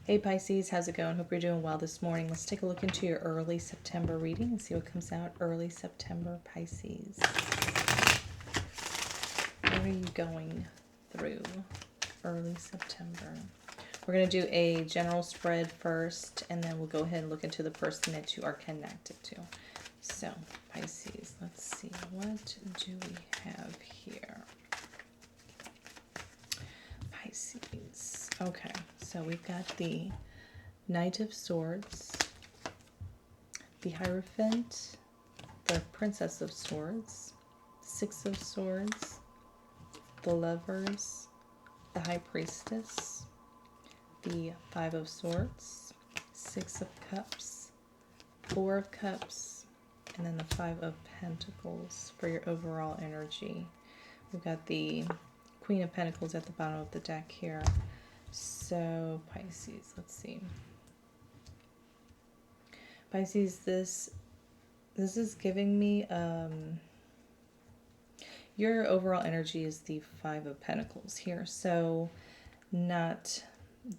Hey Pisces, how's it going? Hope you're doing well this morning. Let's take a look into your early September reading and see what comes out early September, Pisces. What are you going through early September? We're going to do a general spread first, and then we'll go ahead and look into the person that you are connected to. So, Pisces, let's see. What do we have here? Pisces. Okay, so we've got the Knight of Swords, the Hierophant, the Princess of Swords, Six of Swords, the Lovers, the High Priestess, the Five of Swords, Six of Cups, Four of Cups, and then the Five of Pentacles for your overall energy. We've got the Queen of Pentacles at the bottom of the deck here. So, Pisces, let's see. Pisces, this is giving me, your overall energy is the Five of Pentacles here. So, not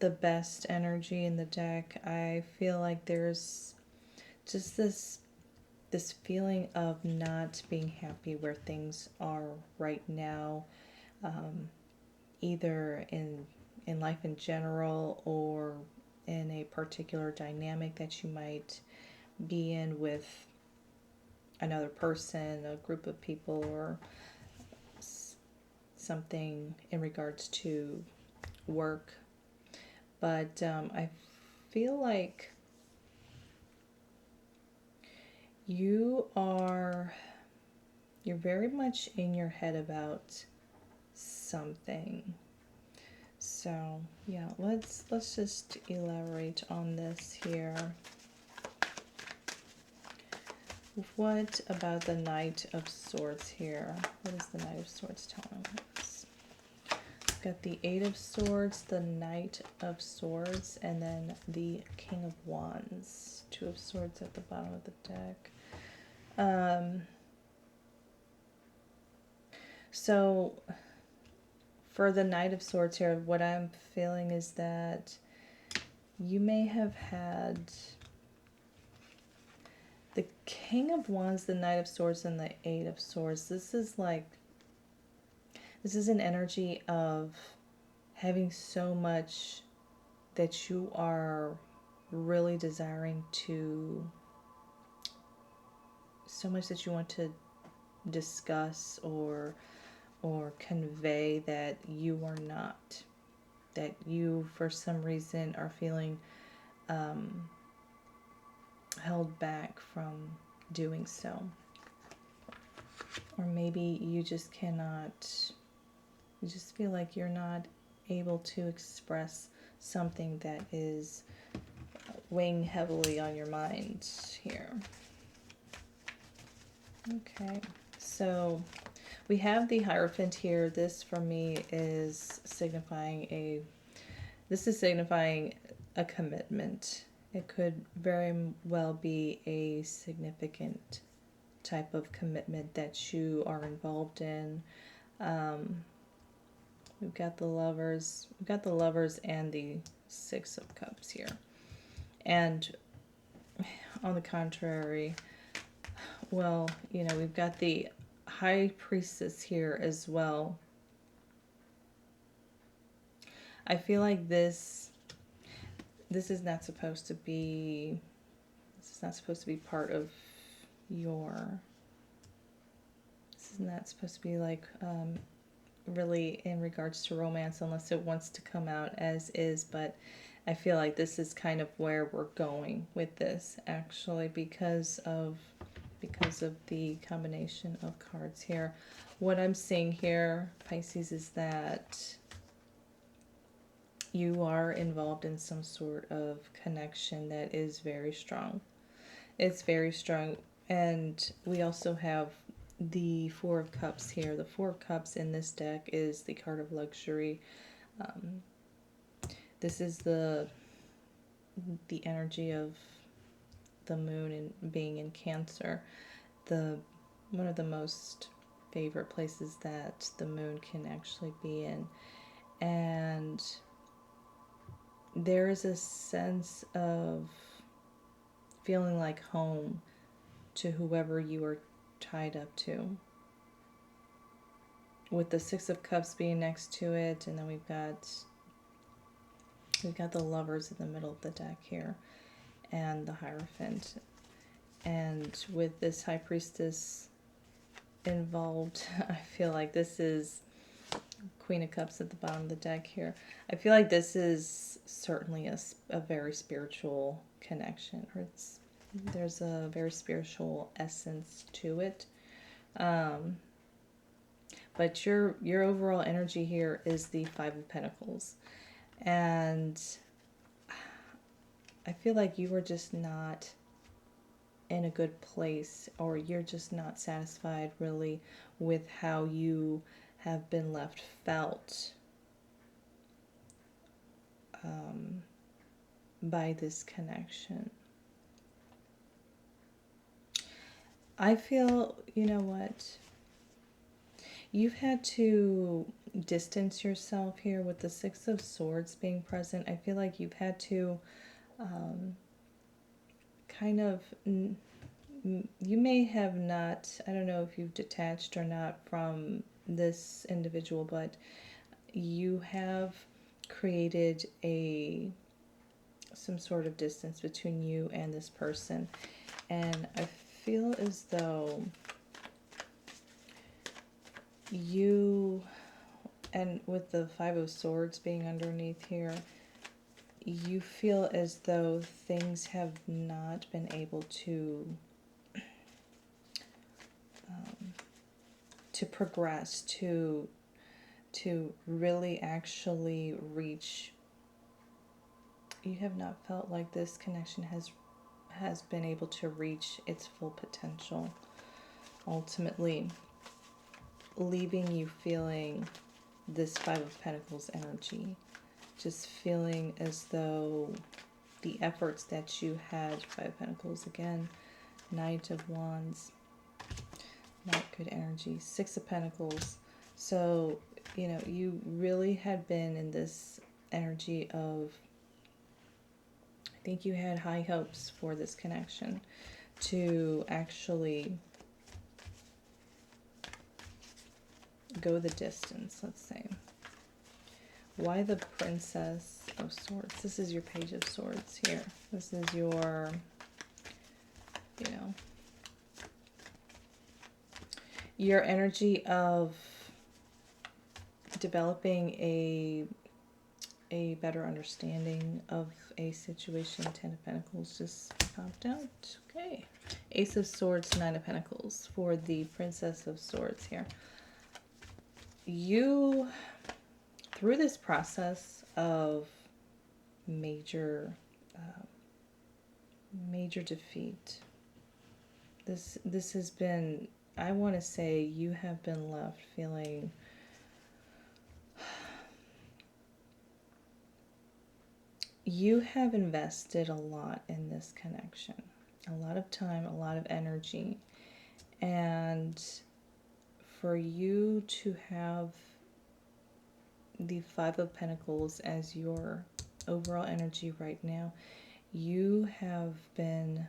the best energy in the deck. I feel like there's just this feeling of not being happy where things are right now, either in life in general or in a particular dynamic that you might be in with another person, a group of people, or something in regards to work. But I feel like you're very much in your head about something. So yeah, let's just elaborate on this here. What about the Knight of Swords here? What is the Knight of Swords telling us? We've got the Eight of Swords, the Knight of Swords, and then the King of Wands. Two of Swords at the bottom of the deck. So for the Knight of Swords here, what I'm feeling is that you may have had the King of Wands, the Knight of Swords, and the Eight of Swords. This is an energy of having so much that you are really desiring to, so much that you want to discuss or convey that you are not, that you for some reason are feeling held back from doing so. Or maybe you just cannot, you just feel like you're not able to express something that is weighing heavily on your mind here. Okay, so we have the Hierophant here. This for me is signifying a commitment. It could very well be a significant type of commitment that you are involved in. We've got the Lovers. We've got the Lovers and the Six of Cups here. And on the contrary, well, we've got the High Priestess here as well. I feel like this is not supposed to be part of your, this is not supposed to be like really in regards to romance, unless it wants to come out as is. But I feel like this is kind of where we're going with this, actually, because of the combination of cards here. What I'm seeing here, Pisces, is that you are involved in some sort of connection that is very strong. It's very strong. And we also have the Four of Cups here. The Four of Cups in this deck is the card of luxury. This is the energy of the moon and being in Cancer. One of the most favorite places that the moon can actually be in. And there is a sense of feeling like home to whoever you are tied up to. With the Six of Cups being next to it, and then we've got the Lovers in the middle of the deck here, and the Hierophant. And with this High Priestess involved, I feel like this is Queen of Cups at the bottom of the deck here. I feel like this is certainly a very spiritual connection, or there's a very spiritual essence to it. But your overall energy here is the Five of Pentacles. And I feel like you are just not in a good place, or you're just not satisfied really with how you have been left felt by this connection. I feel, you know what, you've had to distance yourself here with the Six of Swords being present. I feel like you've had to kind of, you may have not, I don't know if you've detached or not from this individual, but you have created some sort of distance between you and this person. And I feel as though you, and with the Five of Swords being underneath here, you feel as though things have not been able to progress, to really actually reach. You have not felt like this connection has been able to reach its full potential, ultimately leaving you feeling this Five of Pentacles energy, just feeling as though the efforts that you had, Five of Pentacles again, Knight of Wands, not good energy, Six of Pentacles. So, you know, you really had been in this energy of, I think you had high hopes for this connection to actually go the distance, let's say. Why the Princess of Swords? This is your Page of Swords here. This is your, you know, your energy of developing a better understanding of a situation. Ten of Pentacles just popped out. Okay. Ace of Swords, Nine of Pentacles for the Princess of Swords here. You, through this process of major defeat, this has been, I want to say, you have been left feeling you have invested a lot in this connection, a lot of time, a lot of energy, and for you to have the Five of Pentacles as your overall energy right now, you have been,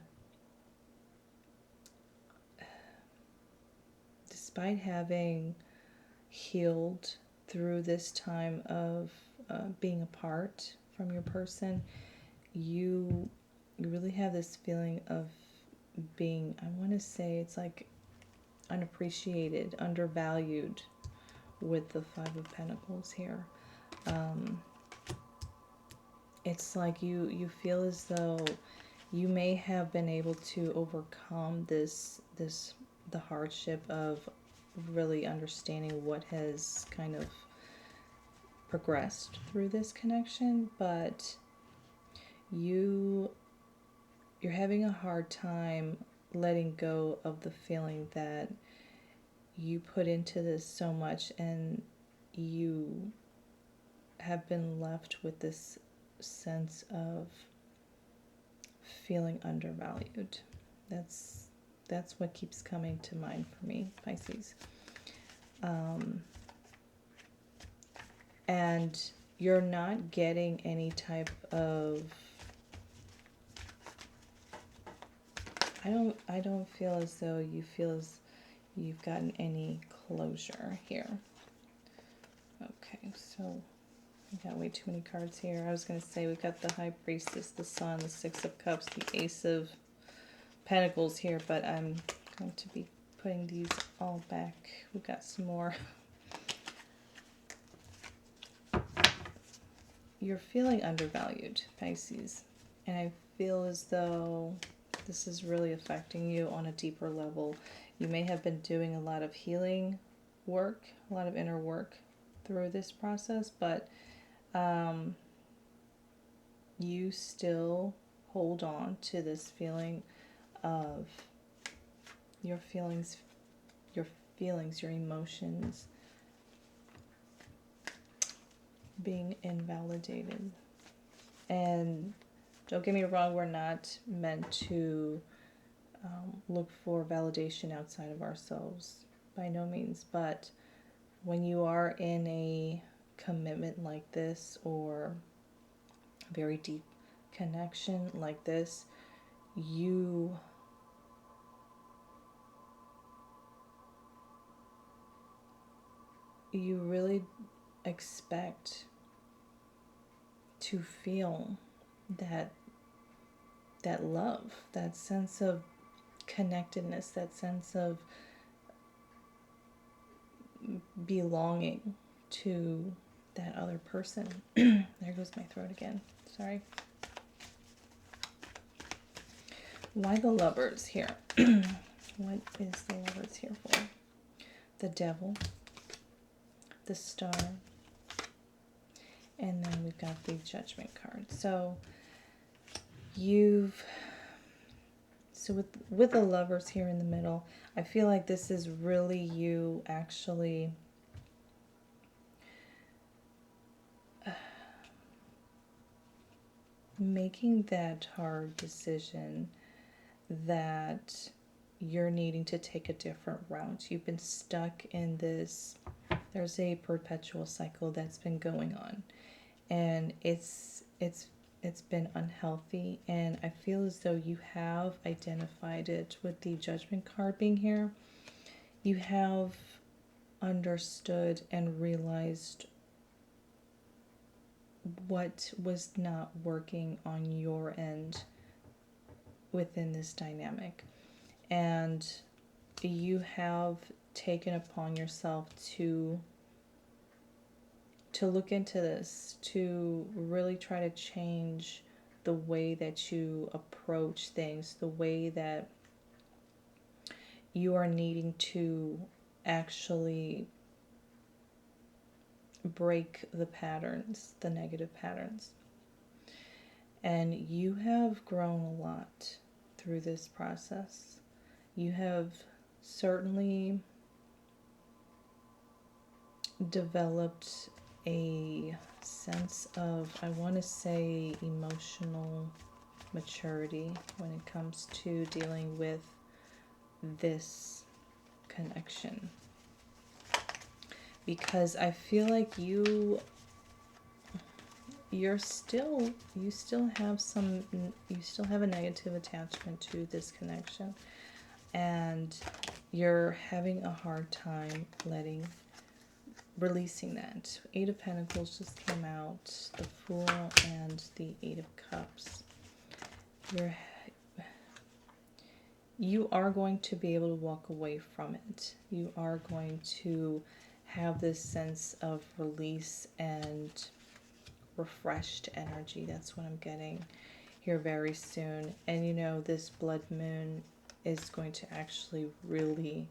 despite having healed through this time of being apart from your person, you really have this feeling of being, I want to say, it's like unappreciated, undervalued with the Five of Pentacles here. It's like you feel as though you may have been able to overcome the hardship of really understanding what has kind of progressed through this connection, but you're having a hard time letting go of the feeling that you put into this so much, and you have been left with this sense of feeling undervalued. That's what keeps coming to mind for me, Pisces. And you're not getting any type of, I don't feel as though you feel as you've gotten any closure here. Okay, so we got way too many cards here. I was going to say we've got the High Priestess, the Sun, the Six of Cups, the Ace of Pentacles here, but I'm going to be putting these all back. We've got some more. You're feeling undervalued, Pisces, and I feel as though this is really affecting you on a deeper level. You may have been doing a lot of healing work, a lot of inner work through this process, but you still hold on to this feeling of your feelings, your emotions being invalidated. And don't get me wrong, we're not meant to look for validation outside of ourselves, by no means. But when you are in a commitment like this, or a very deep connection like this, you really expect to feel that love, that sense of connectedness, that sense of belonging to that other person. There goes my throat again. Sorry. Why the Lovers here? What is the Lovers here for? The Devil, the Star, and then we've got the Judgment card. So with the Lovers here in the middle, I feel like this is really you actually making that hard decision that you're needing to take a different route. You've been stuck in this, there's a perpetual cycle that's been going on, and it's been unhealthy, and I feel as though you have identified it with the Judgment card being here. You have understood and realized what was not working on your end within this dynamic, and you have taken upon yourself to look into this, to really try to change the way that you approach things, the way that you are needing to actually break the patterns, the negative patterns. And you have grown a lot through this process. You have certainly developed a sense of, I want to say, emotional maturity when it comes to dealing with this connection, because I feel like you still have a negative attachment to this connection, and you're having a hard time releasing that. Eight of Pentacles just came out, the Fool and the Eight of Cups. You are going to be able to walk away from it. You are going to have this sense of release and refreshed energy. That's what I'm getting here very soon. And you know, this blood moon is going to actually really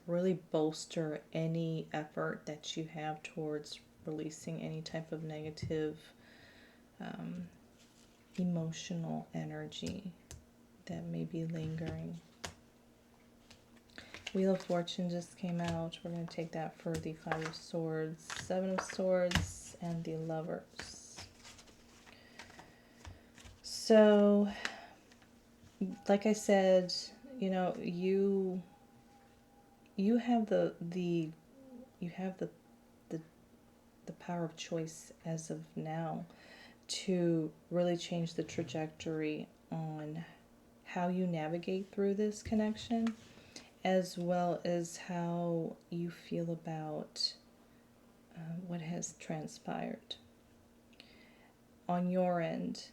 really bolster any effort that you have towards releasing any type of negative emotional energy that may be lingering. Wheel of Fortune just came out. We're going to take that for the Five of Swords, Seven of Swords, and the Lovers. So, like I said, you know, you have the you have the the power of choice as of now to really change the trajectory on how you navigate through this connection, as well as how you feel about what has transpired. On your end,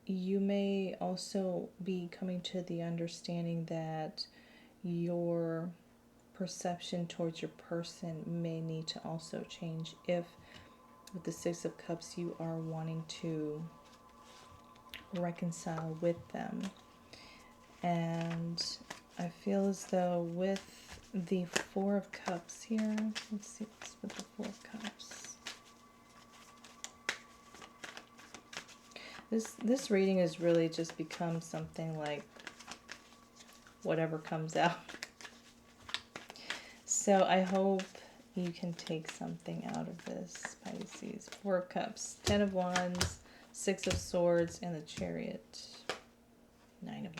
you may also be coming to the understanding that your perception towards your person may need to also change if, with the Six of Cups, you are wanting to reconcile with them. And I feel as though with the Four of Cups here, let's see what's with the Four of Cups. This reading has really just become something like whatever comes out. So I hope you can take something out of this, Pisces. Four of Cups, Ten of Wands, Six of Swords, and the Chariot. Nine of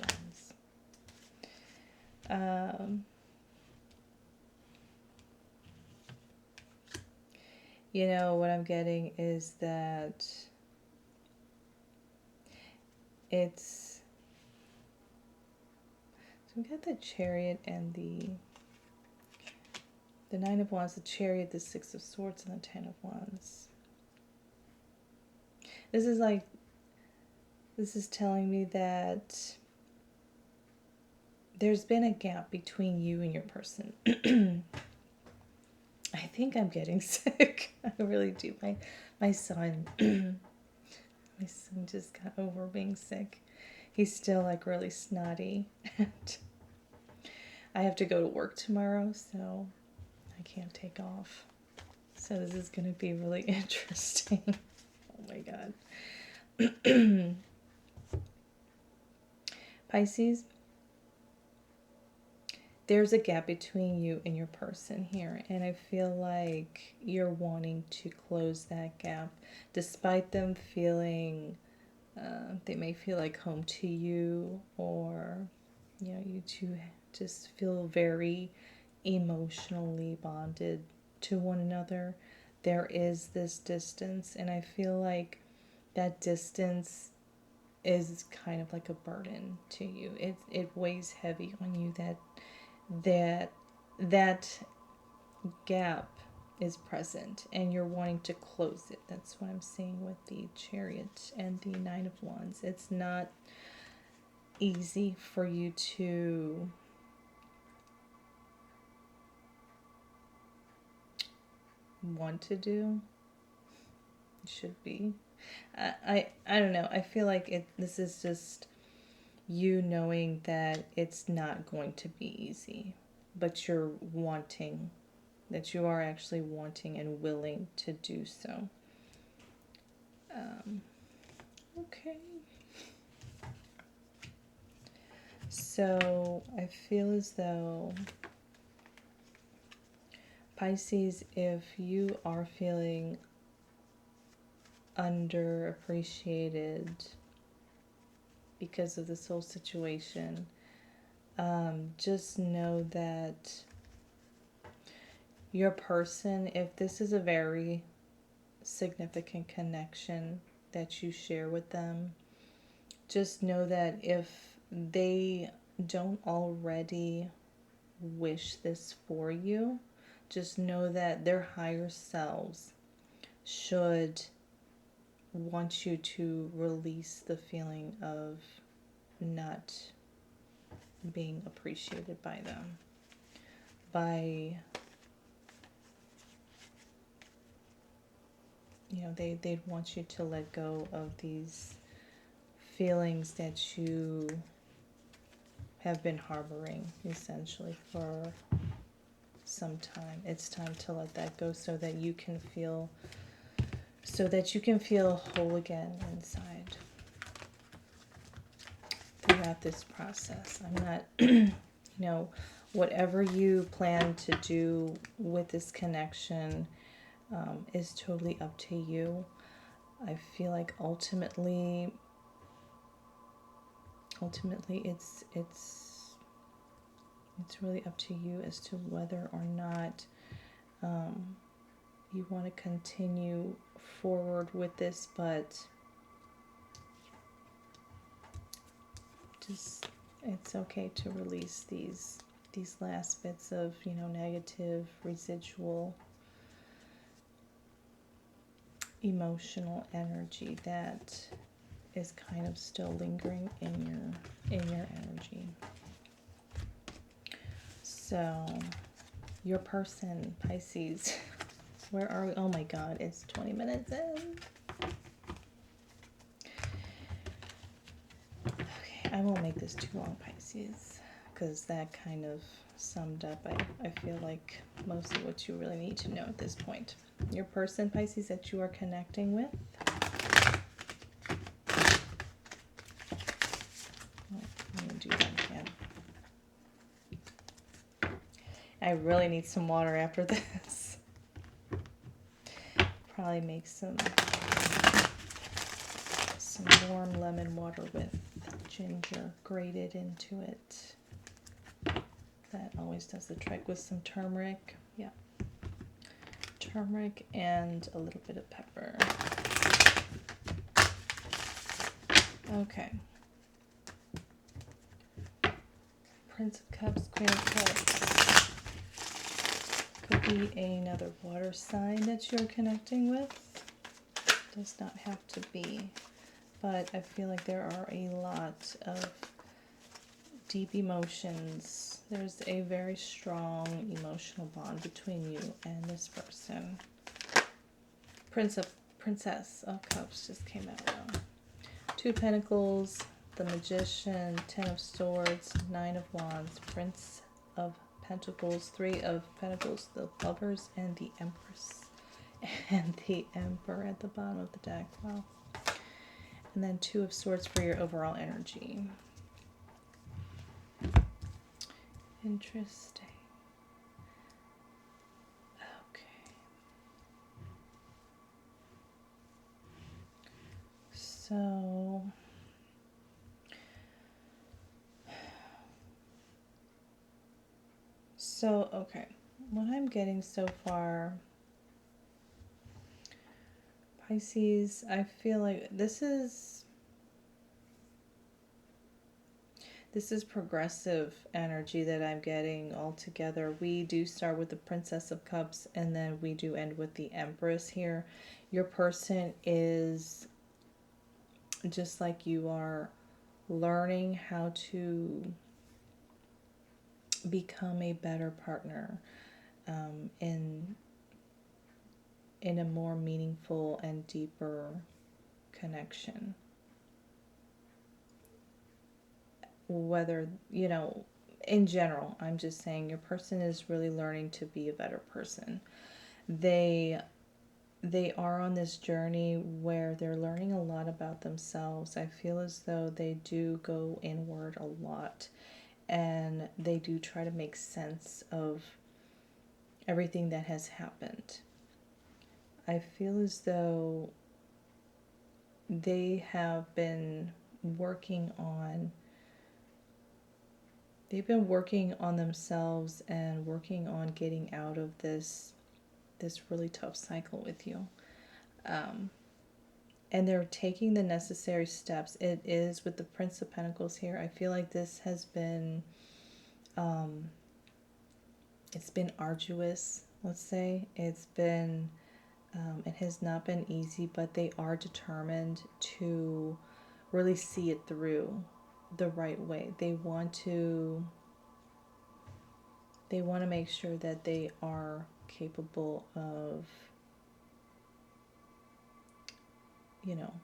Wands. You know, what I'm getting is that it's... So we got the Chariot and the Nine of Wands, the Chariot, the Six of Swords, and the Ten of Wands. This is telling me that there's been a gap between you and your person. I think I'm getting sick. I really do. My son, my son just got over being sick. He's still like really snotty, and I have to go to work tomorrow, so I can't take off. So this is going to be really interesting. Oh my God. Pisces, there's a gap between you and your person here, and I feel like you're wanting to close that gap, despite them feeling, they may feel like home to you, or, you know, you two just feel very emotionally bonded to one another. There is this distance, and I feel like that distance is kind of like a burden to you. It weighs heavy on you that gap is present, and you're wanting to close it. That's what I'm seeing with the Chariot and the Nine of Wands. It's not easy for you to want to do. It should be. I don't know. I feel like this is just you knowing that it's not going to be easy, but you're wanting, that you are actually wanting and willing to do so. Okay. So I feel as though, Pisces, if you are feeling underappreciated because of this whole situation, just know that your person, if this is a very significant connection that you share with them, just know that if they don't already wish this for you, just know that their higher selves should want you to release the feeling of not being appreciated by them. They'd want you to let go of these feelings that you have been harboring, essentially, for some time. It's time to let that go so that you can feel whole again inside throughout this process. I'm not, whatever you plan to do with this connection is totally up to you. I feel like ultimately it's It's really up to you as to whether or not you want to continue forward with this, but just it's okay to release these last bits of, you know, negative residual emotional energy that is kind of still lingering in your energy. So your person, Pisces, where are we? Oh my God, it's 20 minutes in. Okay, I won't make this too long, Pisces, because that kind of summed up, I feel like, most of what you really need to know at this point. Your person, Pisces, that you are connecting with. Let me do that again. I really need some water after this. Probably make some warm lemon water with ginger grated into it. That always does the trick, with some turmeric. Yeah. Turmeric and a little bit of pepper. Okay. Prince of Cups, Queen of Cups. Could be another water sign that you're connecting with. Does not have to be. But I feel like there are a lot of deep emotions. There's a very strong emotional bond between you and this person. Princess of Cups just came out well. Two of Pentacles, the Magician, Ten of Swords, Nine of Wands, Prince of Pentacles, Three of Pentacles, the Lovers, and the Empress. And the Emperor at the bottom of the deck. Wow. And then Two of Swords for your overall energy. Interesting. Okay. So, okay. What I'm getting so far, Pisces, I feel like this is progressive energy that I'm getting all together. We do start with the Princess of Cups, and then we do end with the Empress here. Your person is, just like you are, learning how to become a better partner in a more meaningful and deeper connection. Whether, you know, in general, I'm just saying your person is really learning to be a better person. They are on this journey where they're learning a lot about themselves. I feel as though they do go inward a lot, and they do try to make sense of everything that has happened. I feel as though they have been working on themselves and working on getting out of this really tough cycle with you. And they're taking the necessary steps. It is with the Prince of Pentacles here. I feel like this has been, it's been arduous, let's say. It's been, it has not been easy, but they are determined to really see it through the right way. They want to make sure that they are capable of, you know,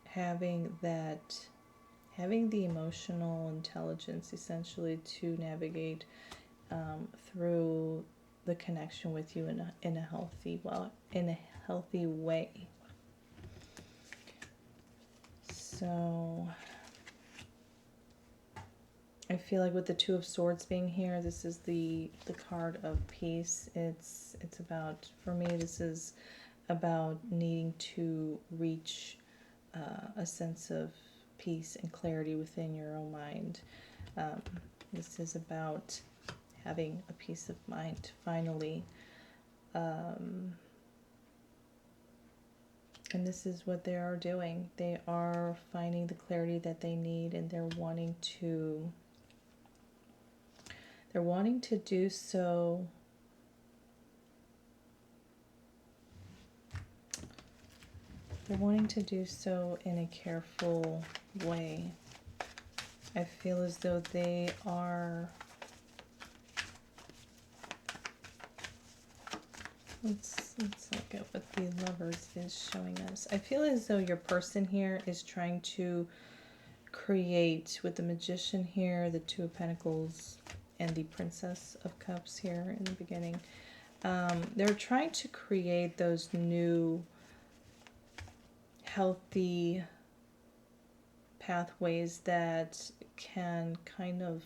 having the emotional intelligence essentially to navigate through the connection with you in a healthy way. So I feel like with the Two of Swords being here, this is the card of peace. It's about, for me, this is about needing to reach a sense of peace and clarity within your own mind. This is about having a peace of mind finally. And this is what they are doing. They are finding the clarity that they need, and they're wanting to do so. They're wanting to do so in a careful way. I feel as though they are... Let's look at what the Lovers is showing us. I feel as though your person here is trying to create, with the Magician here, the Two of Pentacles, and the Princess of Cups here in the beginning. They're trying to create those new healthy pathways that can kind of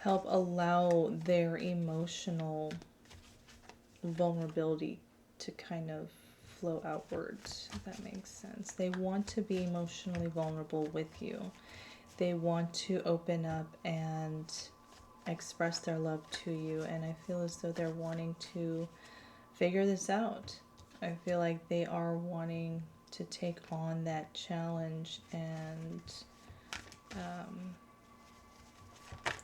help allow their emotional vulnerability to kind of flow outwards, if that makes sense. They want to be emotionally vulnerable with you. They want to open up and express their love to you, and I feel as though they're wanting to figure this out. I feel like they are wanting to take on that challenge and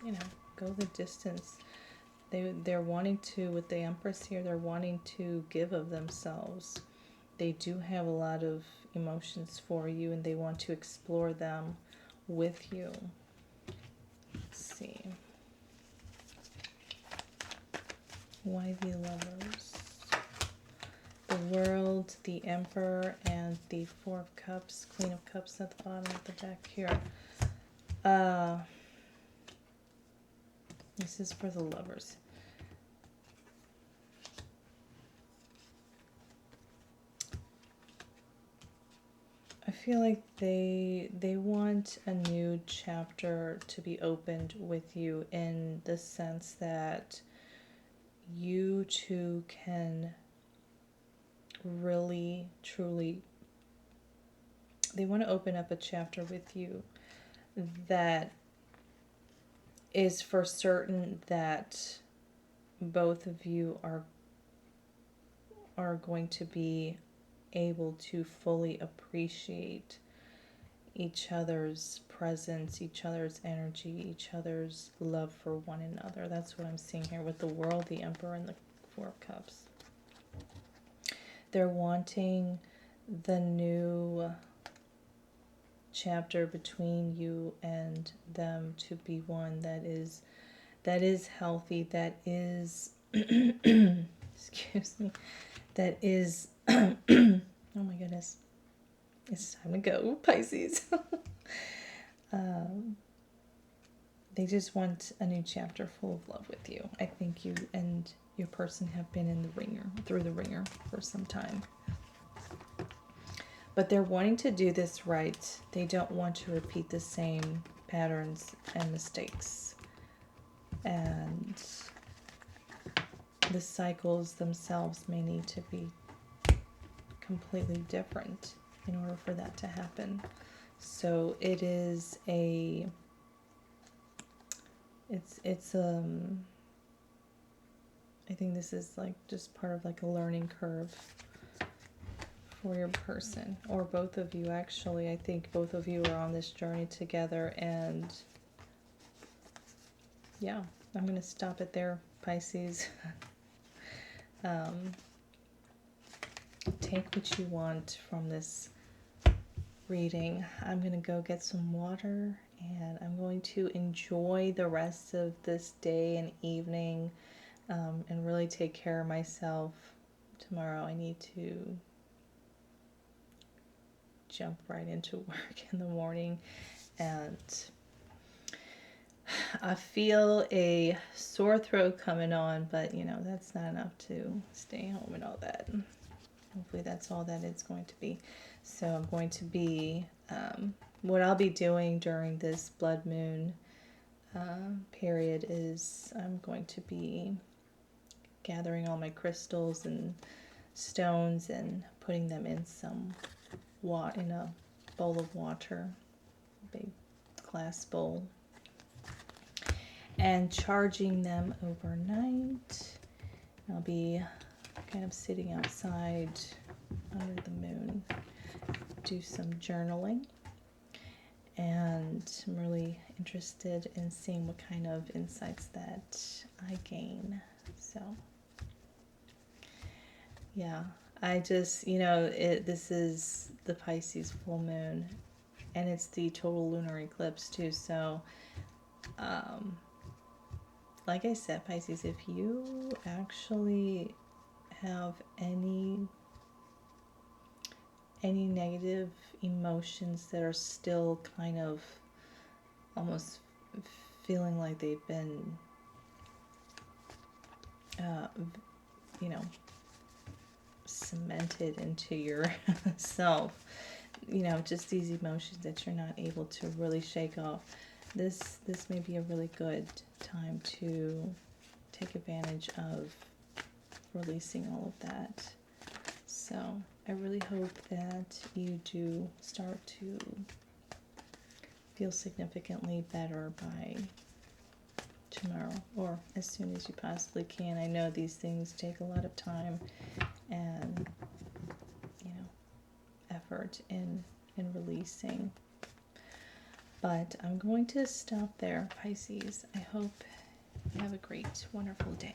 you know, go the distance. They're wanting to, with the Empress here, they're wanting to give of themselves. They do have a lot of emotions for you, and they want to explore them with you. Let's see. Why the Lovers? The World, the Emperor, and the Four of Cups, Queen of Cups at the bottom of the deck here. This is for the Lovers. I feel like they want a new chapter to be opened with you, in the sense that you two can really, truly, they want to open up a chapter with you that is for certain that both of you are going to be able to fully appreciate each other's presence, each other's energy, each other's love for one another. That's what I'm seeing here with the World, the Emperor, and the Four of Cups. They're wanting the new chapter between you and them to be one that is healthy, that is excuse me, that is oh my goodness, it's time to go, Pisces. They just want a new chapter full of love with you. I think you and your person have been in the ringer, through the ringer for some time. But they're wanting to do this right. They don't want to repeat the same patterns and mistakes. And the cycles themselves may need to be completely different in order for that to happen. So it is a... It's I think this is like just part of like a learning curve for your person, or both of you actually. I think both of you are on this journey together, and yeah, I'm going to stop it there, Pisces. Take what you want from this reading. I'm going to go get some water, and I'm going to enjoy the rest of this day and evening, and really take care of myself. Tomorrow I need to jump right into work in the morning, and I feel a sore throat coming on, but you know, that's not enough to stay home and all that. Hopefully that's all that it's going to be. So I'm going to be, what I'll be doing during this blood moon period is I'm going to be gathering all my crystals and stones and putting them in some in a bowl of water, big glass bowl and charging them overnight. I'll be kind of sitting outside under the moon, do some journaling, and I'm really interested in seeing what kind of insights that I gain. So yeah, I just, this is the Pisces full moon, and it's the total lunar eclipse too. So, like I said, Pisces, if you actually have any negative emotions that are still kind of almost feeling like they've been, cemented into yourself, just these emotions that you're not able to really shake off, this may be a really good time to take advantage of releasing all of that. So I really hope that you do start to feel significantly better by tomorrow, or as soon as you possibly can. I know these things take a lot of time and effort in releasing, but I'm going to stop there, Pisces. I hope you have a great, wonderful day.